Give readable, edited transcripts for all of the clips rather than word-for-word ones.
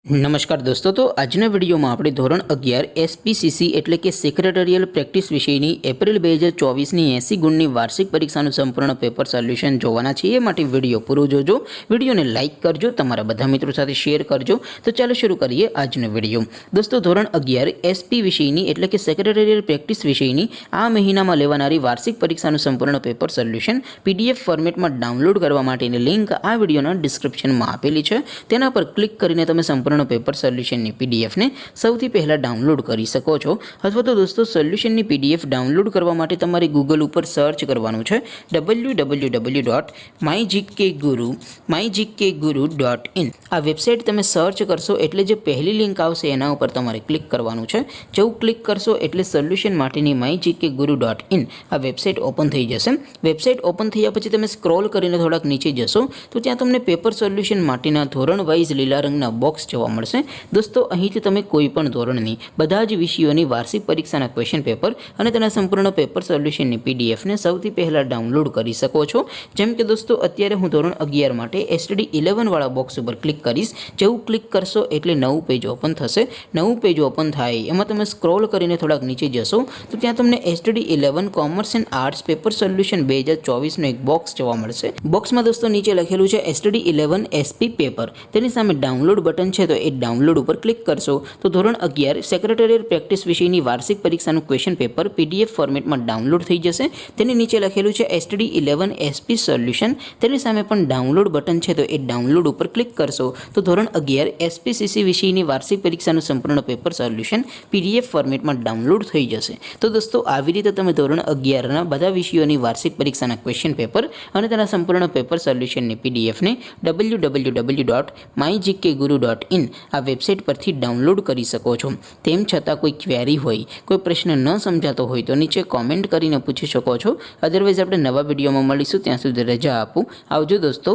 નમસ્કાર દોસ્તો, તો આજના વિડીયોમાં આપણે ધોરણ 11 એસપીસીસી એટલે કે સેક્રેટરીયલ પ્રેક્ટિસ વિષયની એપ્રિલ 2024ની 80 ગુણની વાર્ષિક પરીક્ષાનું સંપૂર્ણ પેપર સોલ્યુશન જોવાના છે। એ માટે વિડીયો પૂરો જોજો, વિડીયોને લાઇક કરજો, તમારા બધા મિત્રો સાથે શેર કરજો। તો ચાલો શરૂ કરીએ આજનો વિડીયો। દોસ્તો, ધોરણ 11 એસપી વિષયની એટલે કે સેક્રેટરીયલ પ્રેક્ટિસ વિષયની આ મહિનામાં લેવાનારી વાર્ષિક પરીક્ષાનું સંપૂર્ણ પેપર સોલ્યુશન પીડીએફ ફોર્મેટમાં ડાઉનલોડ કરવા માટેની લિંક આ વિડીયોના ડિસ્ક્રિપ્શનમાં આપેલી છે। તેના પર ક્લિક કરીને તમે સંપૂર્ણ પેપર સોલ્યુશનની પીડીએફને સૌથી પહેલાં ડાઉનલોડ કરી શકો છો। અથવા તો દોસ્તો, સોલ્યુશનની પીડીએફ ડાઉનલોડ કરવા માટે તમારે ગૂગલ ઉપર સર્ચ કરવાનું છે www.mygkguru.in। આ વેબસાઇટ તમે સર્ચ કરશો એટલે જે પહેલી લિંક આવશે એના ઉપર તમારે ક્લિક કરવાનું છે। જેવું ક્લિક કરશો એટલે સોલ્યુશન માટેની mygkguru.in આ વેબસાઇટ ઓપન થઈ જશે। વેબસાઇટ ઓપન થયા પછી તમે સ્ક્રોલ કરીને થોડાક નીચે જશો તો ત્યાં તમને પેપર સોલ્યુશન માટેના ધોરણ વાઇઝ લીલા રંગના બોક્સ જોવા મળશે। દોસ્તો, અહીંથી તમે કોઈ પણ ધોરણની બધા જ વિષયોની વાર્ષિક પરીક્ષાના ક્વેશ્ચન પેપર અને તેના સંપૂર્ણ પેપર સોલ્યુશનની પીડીએફને સૌથી પહેલાં ડાઉનલોડ કરી શકો છો। જેમ કે દોસ્તો, અત્યારે હું ધોરણ 11 માટે STD 11 વાળા બોક્સ ઉપર ક્લિક કરીશ। જેવું ક્લિક કરશો એટલે નવું પેજ ઓપન થશે। નવું પેજ ઓપન થાય એમાં તમે સ્ક્રોલ કરીને થોડાક નીચે જશો તો ત્યાં તમને STD 11 commerce and arts paper solution 2024નું એક બોક્સ જોવા મળશે। બોક્સમાં દોસ્તો નીચે લખેલું છે STD 11 SP પેપર, તેની સામે ડાઉનલોડ બટન છે, તો એ ડાઉનલોડ ઉપર ક્લિક કરશો તો ધોરણ 11 સેક્રેટરીયલ પ્રેક્ટિસ વિષયની વાર્ષિક પરીક્ષાનું ક્વેશ્ચન પેપર પીડીએફ ફોર્મેટમાં ડાઉનલોડ થઈ જશે। તેની નીચે લખેલું છે STD 11 SP સોલ્યુશન, તેની સામે પણ ડાઉનલોડ બટન છે, તો એ ડાઉનલોડ ઉપર ક્લિક કરશો તો ધોરણ 11 એસપીસીસી વિષયની વાર્ષિક પરીક્ષાનું સંપૂર્ણ પેપર સોલ્યુશન પીડીએફ ફોર્મેટમાં ડાઉનલોડ થઈ જશે। તો દોસ્તો, આવી રીતે તમે ધોરણ 11ના બધા વિષયોની વાર્ષિક પરીક્ષાના ક્વેશ્ચન પેપર અને તેના સંપૂર્ણ પેપર સોલ્યુશનની પીડીએફને www.mygkguru.in આ વેબસાઇટ પરથી ડાઉનલોડ કરી શકો છો। તેમ છતાં કોઈ ક્વેરી હોય, કોઈ પ્રશ્ન ન સમજાતો હોય તો નીચે કોમેન્ટ કરીને પૂછી શકો છો। અધરવાઇઝ આપણે નવા વિડીયોમાં મળીશું, ત્યાં સુધી રજા આપું। આવજો દોસ્તો,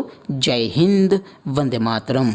જય હિન્દ, વંદે માતરમ।